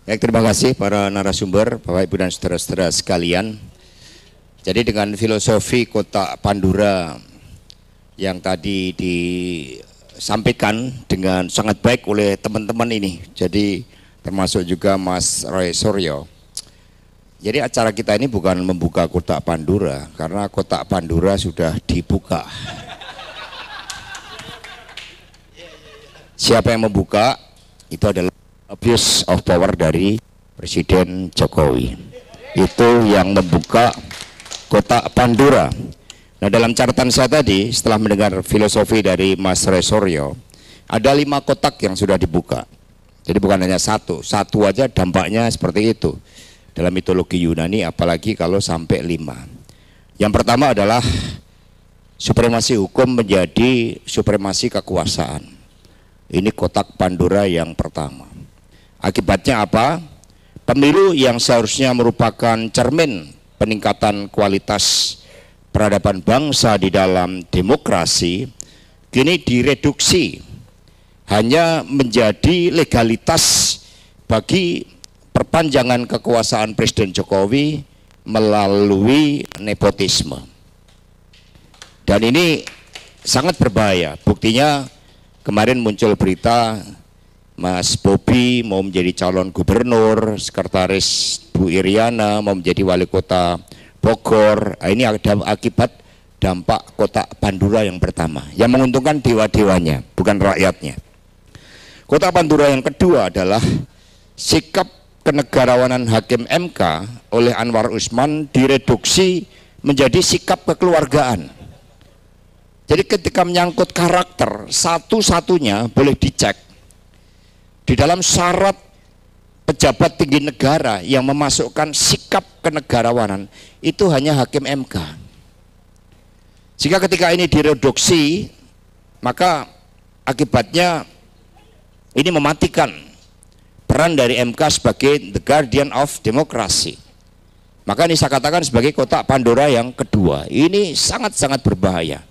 Baik, terima kasih para narasumber, Bapak Ibu dan saudara-saudara sekalian. Jadi dengan filosofi kotak Pandura yang tadi disampaikan dengan sangat baik oleh teman-teman ini, jadi termasuk juga Mas Roy Suryo. Jadi acara kita ini bukan membuka kotak Pandura, karena kotak Pandura sudah dibuka. Siapa yang membuka itu adalah abuse of power dari Presiden Jokowi. Itu yang membuka kotak Pandura. Nah, dalam catatan saya tadi setelah mendengar filosofi dari Mas Resoryo, ada 5 kotak yang sudah dibuka. Jadi bukan hanya satu aja dampaknya seperti itu dalam mitologi Yunani, apalagi kalau sampai 5. Yang pertama adalah supremasi hukum menjadi supremasi kekuasaan. Ini kotak Pandura yang pertama. Akibatnya apa? Pemilu yang seharusnya merupakan cermin peningkatan kualitas peradaban bangsa di dalam demokrasi, kini direduksi hanya menjadi legalitas bagi perpanjangan kekuasaan Presiden Jokowi melalui nepotisme. Dan ini sangat berbahaya. Buktinya kemarin muncul berita Mas Bobi mau menjadi calon gubernur, sekretaris Bu Iriana mau menjadi wali kota Bogor. Ini ada akibat dampak kotak Pandura yang pertama, yang menguntungkan dewa-dewanya, bukan rakyatnya. Kotak Pandura yang kedua adalah sikap kenegarawanan Hakim MK oleh Anwar Usman direduksi menjadi sikap kekeluargaan. Jadi ketika menyangkut karakter, satu-satunya boleh dicek di dalam syarat pejabat tinggi negara yang memasukkan sikap kenegarawanan itu hanya Hakim MK. Sehingga ketika ini direduksi, maka akibatnya ini mematikan peran dari MK sebagai the guardian of democracy. Maka ini saya katakan sebagai kotak Pandora yang kedua. Ini sangat-sangat berbahaya.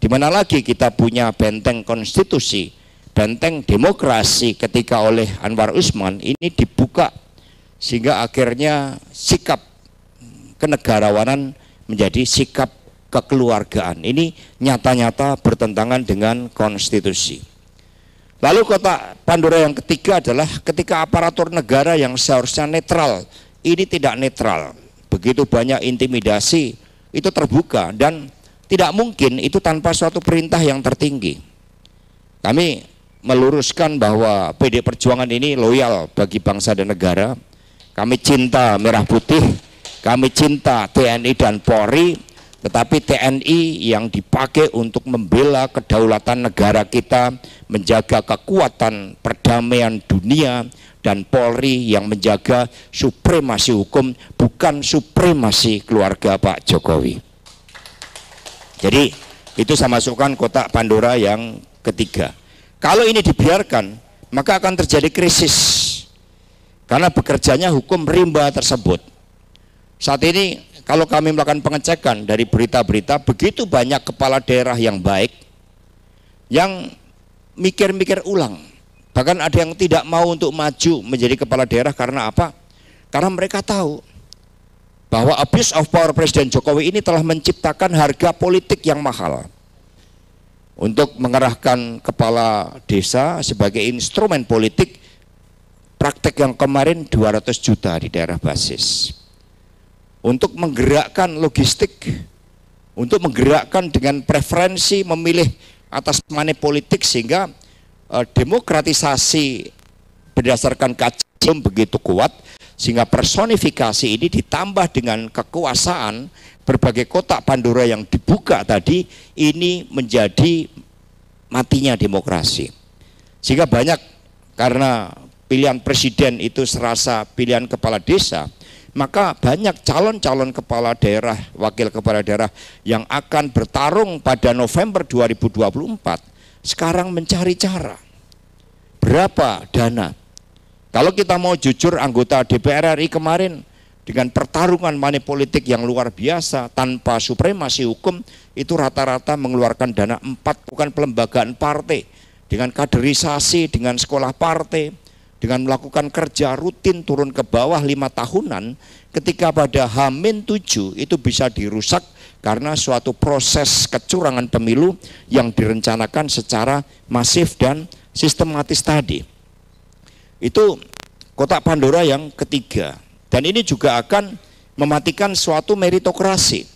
Di mana lagi kita punya benteng konstitusi, benteng demokrasi ketika oleh Anwar Usman ini dibuka, sehingga akhirnya sikap kenegarawanan menjadi sikap kekeluargaan. Ini nyata-nyata bertentangan dengan konstitusi. Lalu kotak Pandora yang ketiga adalah ketika aparatur negara yang seharusnya netral ini tidak netral. Begitu banyak intimidasi itu terbuka, dan tidak mungkin itu tanpa suatu perintah yang tertinggi. Kami meluruskan bahwa PD Perjuangan ini loyal bagi bangsa dan negara. Kami cinta merah putih, kami cinta TNI dan Polri, tetapi TNI yang dipakai untuk membela kedaulatan negara kita, menjaga kekuatan perdamaian dunia, dan Polri yang menjaga supremasi hukum, bukan supremasi keluarga Pak Jokowi. Jadi itu saya masukkan kotak Pandora yang ketiga. Kalau ini dibiarkan, maka akan terjadi krisis karena bekerjanya hukum rimba tersebut. Saat ini kalau kami melakukan pengecekan dari berita-berita, begitu banyak kepala daerah yang baik yang mikir-mikir ulang. Bahkan ada yang tidak mau untuk maju menjadi kepala daerah karena apa? Karena mereka tahu bahwa abuse of power Presiden Jokowi ini telah menciptakan harga politik yang mahal. Untuk mengerahkan kepala desa sebagai instrumen politik, praktek yang kemarin 200 juta di daerah basis. Untuk menggerakkan logistik, untuk menggerakkan dengan preferensi memilih atas money politik, sehingga demokratisasi berdasarkan kajian begitu kuat, sehingga personifikasi ini ditambah dengan kekuasaan. Berbagai kotak Pandora yang dibuka tadi ini menjadi matinya demokrasi. Sehingga banyak, karena pilihan presiden itu serasa pilihan kepala desa, maka banyak calon-calon kepala daerah, wakil kepala daerah yang akan bertarung pada November 2024 sekarang mencari cara berapa dana. Kalau kita mau jujur, anggota DPR RI kemarin dengan pertarungan money politik yang luar biasa tanpa supremasi hukum, itu rata-rata mengeluarkan dana 4 bukan pelembagaan partai, dengan kaderisasi, dengan sekolah partai, dengan melakukan kerja rutin turun ke bawah 5 tahunan, ketika pada H-7 itu bisa dirusak karena suatu proses kecurangan pemilu yang direncanakan secara masif dan sistematis tadi. Itu kotak Pandora yang ketiga. Dan ini juga akan mematikan suatu meritokrasi.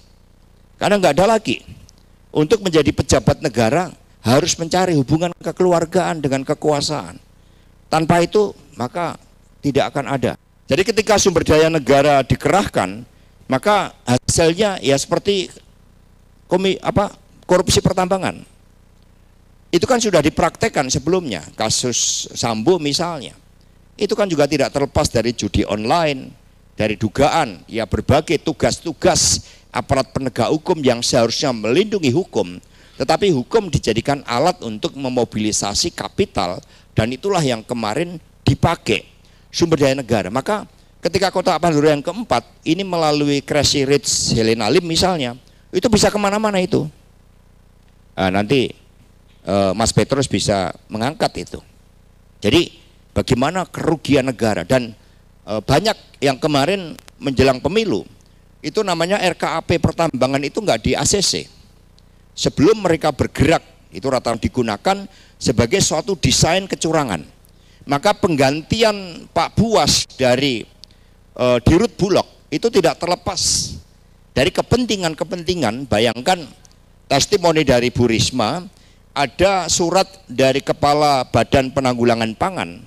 Karena nggak ada lagi. Untuk menjadi pejabat negara harus mencari hubungan kekeluargaan dengan kekuasaan. Tanpa itu maka tidak akan ada. Jadi ketika sumber daya negara dikerahkan, maka hasilnya ya seperti korupsi pertambangan. Itu kan sudah dipraktekkan sebelumnya, kasus Sambo misalnya. Itu kan juga tidak terlepas dari judi online, dari dugaan ya berbagai tugas-tugas aparat penegak hukum yang seharusnya melindungi hukum, tetapi hukum dijadikan alat untuk memobilisasi kapital, dan itulah yang kemarin dipakai sumber daya negara. Maka ketika kotak Pandora yang keempat ini melalui Crazy Rich Helena Lim misalnya, itu bisa kemana-mana itu. Nah, nanti Mas Petrus bisa mengangkat itu. Jadi bagaimana kerugian negara, dan banyak yang kemarin menjelang pemilu itu namanya RKAP pertambangan itu nggak di ACC. Sebelum mereka bergerak itu rata-rata digunakan sebagai suatu desain kecurangan. Maka penggantian Pak Buas dari Dirut Bulog itu tidak terlepas dari kepentingan-kepentingan. Bayangkan testimoni dari Bu Risma, ada surat dari Kepala Badan Penanggulangan Pangan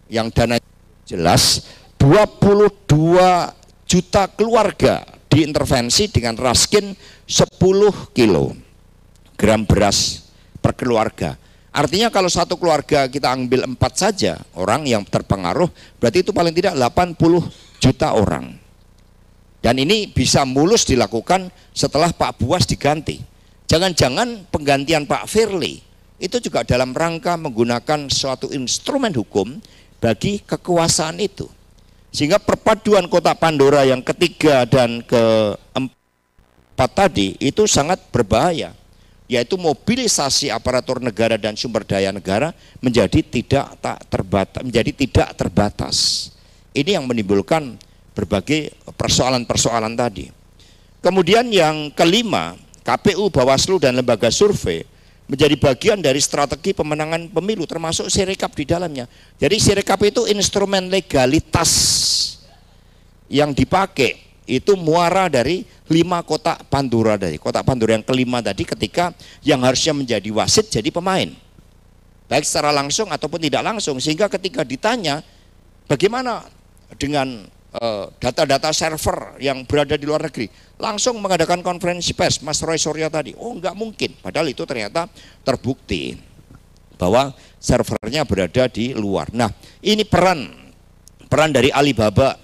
yang dana jelas 22 juta keluarga diintervensi dengan raskin 10 kilogram beras per keluarga. Artinya kalau satu keluarga kita ambil 4 saja orang yang terpengaruh, berarti itu paling tidak 80 juta orang. Dan ini bisa mulus dilakukan setelah Pak Buas diganti. Jangan-jangan penggantian Pak Firly itu juga dalam rangka menggunakan suatu instrumen hukum bagi kekuasaan itu. Sehingga perpaduan kotak Pandora yang ketiga dan keempat tadi itu sangat berbahaya, yaitu mobilisasi aparatur negara dan sumber daya negara menjadi tidak terbatas. Ini yang menimbulkan berbagai persoalan-persoalan tadi. Kemudian yang kelima, KPU, Bawaslu, dan lembaga survei menjadi bagian dari strategi pemenangan pemilu, termasuk Sirekap di dalamnya. Jadi Sirekap itu instrumen legalitas yang dipakai, itu muara dari 5 kotak Pandora dari kotak Pandora yang kelima tadi, ketika yang harusnya menjadi wasit jadi pemain, baik secara langsung ataupun tidak langsung. Sehingga ketika ditanya bagaimana dengan data-data server yang berada di luar negeri, langsung mengadakan konferensi pers Mas Roy Suryo tadi. Oh, enggak mungkin, padahal itu ternyata terbukti bahwa servernya berada di luar. Nah, ini peran dari Alibaba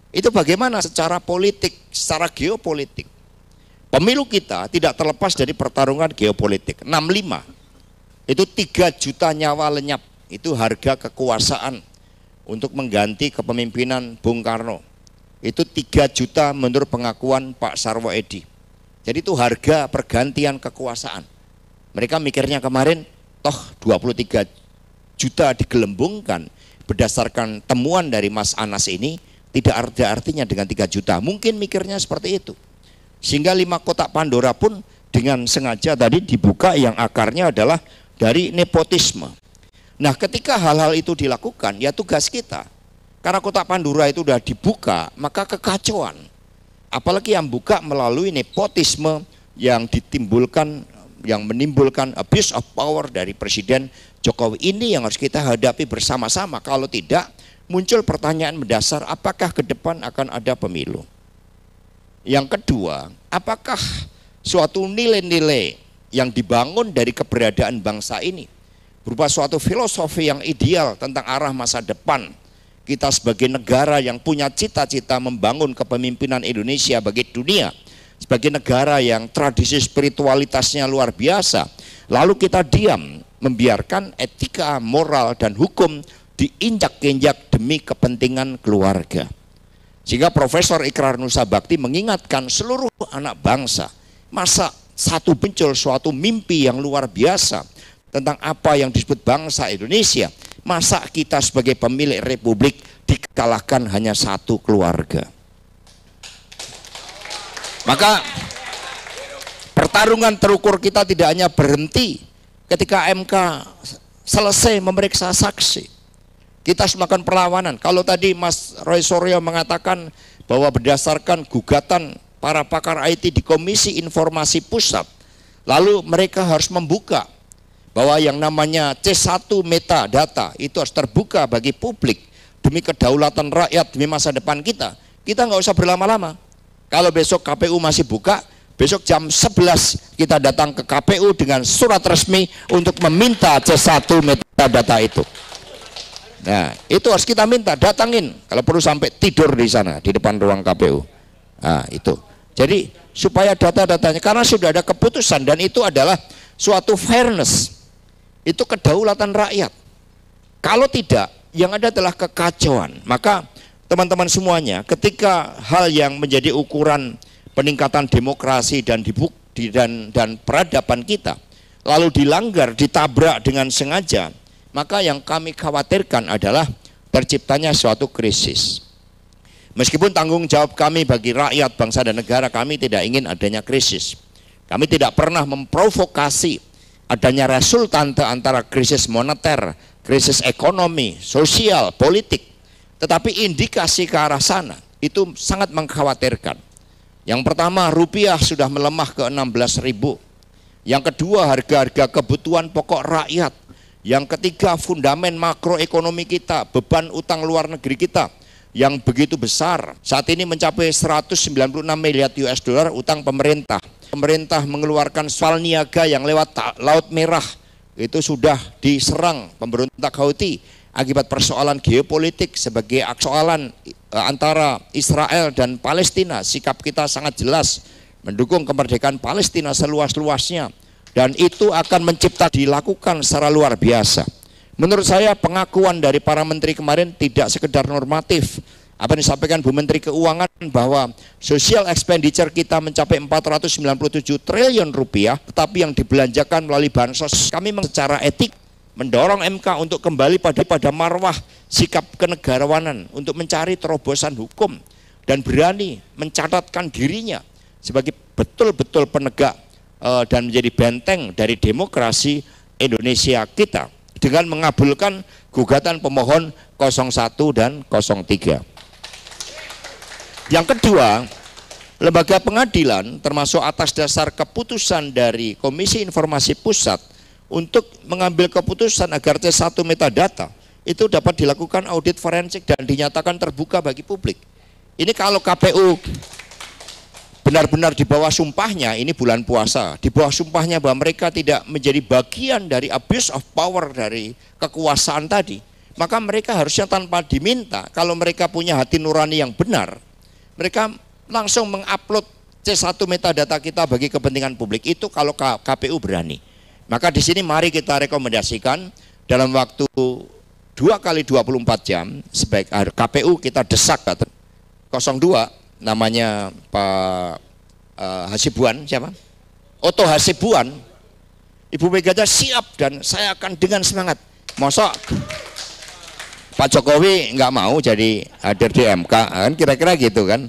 itu bagaimana secara politik, secara geopolitik. Pemilu kita tidak terlepas dari pertarungan geopolitik. 65 itu 3 juta nyawa lenyap, itu harga kekuasaan untuk mengganti kepemimpinan Bung Karno. Itu 3 juta menurut pengakuan Pak Sarwo Edi. Jadi itu harga pergantian kekuasaan. Mereka mikirnya kemarin toh 23 juta digelembungkan berdasarkan temuan dari Mas Anas ini, tidak ada artinya dengan 3 juta. Mungkin mikirnya seperti itu. Sehingga 5 kotak Pandora pun dengan sengaja tadi dibuka yang akarnya adalah dari nepotisme. Nah, ketika hal-hal itu dilakukan, ya tugas kita. Karena kotak Pandora itu sudah dibuka, maka kekacauan. Apalagi yang buka melalui nepotisme yang menimbulkan abuse of power dari Presiden Jokowi. Ini yang harus kita hadapi bersama-sama. Kalau tidak, muncul pertanyaan mendasar, apakah ke depan akan ada pemilu? Yang kedua, apakah suatu nilai-nilai yang dibangun dari keberadaan bangsa ini berupa suatu filosofi yang ideal tentang arah masa depan kita sebagai negara yang punya cita-cita membangun kepemimpinan Indonesia bagi dunia, sebagai negara yang tradisi spiritualitasnya luar biasa, lalu kita diam membiarkan etika, moral, dan hukum diinjak-injak demi kepentingan keluarga. Sehingga Profesor Ikrar Nusa Bakti mengingatkan seluruh anak bangsa, masa satu muncul suatu mimpi yang luar biasa tentang apa yang disebut bangsa Indonesia, Masa kita sebagai pemilik republik dikalahkan hanya satu keluarga? Maka pertarungan terukur kita tidak hanya berhenti ketika MK selesai memeriksa saksi. Kita harus melakukan perlawanan. Kalau tadi Mas Roy Suryo mengatakan bahwa berdasarkan gugatan para pakar IT di Komisi Informasi Pusat, lalu mereka harus membuka bahwa yang namanya C1 metadata itu harus terbuka bagi publik demi kedaulatan rakyat, demi masa depan kita. Kita nggak usah berlama-lama. Kalau besok KPU masih buka, besok jam 11 kita datang ke KPU dengan surat resmi untuk meminta C1 metadata itu. Nah, itu harus kita minta, datangin. Kalau perlu sampai tidur di sana, di depan ruang KPU. Nah, itu. Jadi supaya data-datanya, karena sudah ada keputusan dan itu adalah suatu fairness. Itu kedaulatan rakyat. Kalau tidak, yang ada adalah kekacauan. Maka teman-teman semuanya, ketika hal yang menjadi ukuran peningkatan demokrasi dan peradaban kita lalu dilanggar, ditabrak dengan sengaja, maka yang kami khawatirkan adalah terciptanya suatu krisis. Meskipun tanggung jawab kami bagi rakyat, bangsa dan negara, kami tidak ingin adanya krisis. Kami tidak pernah memprovokasi adanya resultante antara krisis moneter, krisis ekonomi, sosial, politik. Tetapi indikasi ke arah sana itu sangat mengkhawatirkan. Yang pertama, rupiah sudah melemah ke 16.000. Yang kedua, harga-harga kebutuhan pokok rakyat. Yang ketiga, fundamen makroekonomi kita, beban utang luar negeri kita yang begitu besar. Saat ini mencapai 196 miliar US dollar utang pemerintah. Pemerintah mengeluarkan spal niaga yang lewat Laut Merah. Itu sudah diserang pemberontak Houthi akibat persoalan geopolitik sebagai persoalan antara Israel dan Palestina. Sikap kita sangat jelas mendukung kemerdekaan Palestina seluas-luasnya, dan itu akan dilakukan secara luar biasa. Menurut saya pengakuan dari para menteri kemarin tidak sekedar normatif. Apa yang disampaikan Bu Menteri Keuangan bahwa social expenditure kita mencapai 497 triliun rupiah, tetapi yang dibelanjakan melalui bansos. Kami secara etik mendorong MK untuk kembali pada marwah sikap kenegarawanan, untuk mencari terobosan hukum dan berani mencatatkan dirinya sebagai betul-betul penegak dan menjadi benteng dari demokrasi Indonesia kita dengan mengabulkan gugatan pemohon 01 dan 03. Yang kedua, lembaga pengadilan termasuk atas dasar keputusan dari Komisi Informasi Pusat untuk mengambil keputusan agar C1 metadata itu dapat dilakukan audit forensik dan dinyatakan terbuka bagi publik. Ini kalau KPU benar-benar di bawah sumpahnya, ini bulan puasa, di bawah sumpahnya bahwa mereka tidak menjadi bagian dari abuse of power dari kekuasaan tadi, maka mereka harusnya tanpa diminta, kalau mereka punya hati nurani yang benar, mereka langsung mengupload C1 metadata kita bagi kepentingan publik. Itu kalau KPU berani. Maka di sini mari kita rekomendasikan dalam waktu 2 kali 24 jam sebaik KPU kita desak 02 namanya Pak Hasibuan, siapa? Otto Hasibuan. Ibu Mega siap dan saya akan dengan semangat. Masa Pak Jokowi nggak mau jadi hadir di MK, kan kira-kira gitu kan.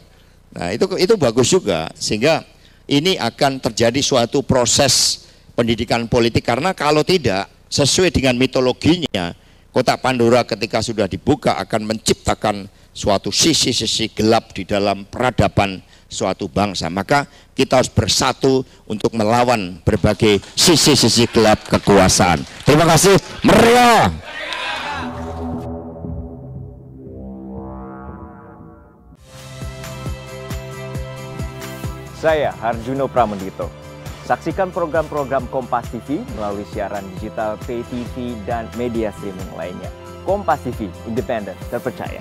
Nah itu bagus juga, sehingga ini akan terjadi suatu proses pendidikan politik, karena kalau tidak sesuai dengan mitologinya, kotak Pandora ketika sudah dibuka akan menciptakan suatu sisi-sisi gelap di dalam peradaban suatu bangsa. Maka kita harus bersatu untuk melawan berbagai sisi-sisi gelap kekuasaan. Terima kasih. Meriah. Saya Harjuno Pramendito. Saksikan program-program Kompas TV melalui siaran digital, pay TV, dan media streaming lainnya. Kompas TV, independen, terpercaya.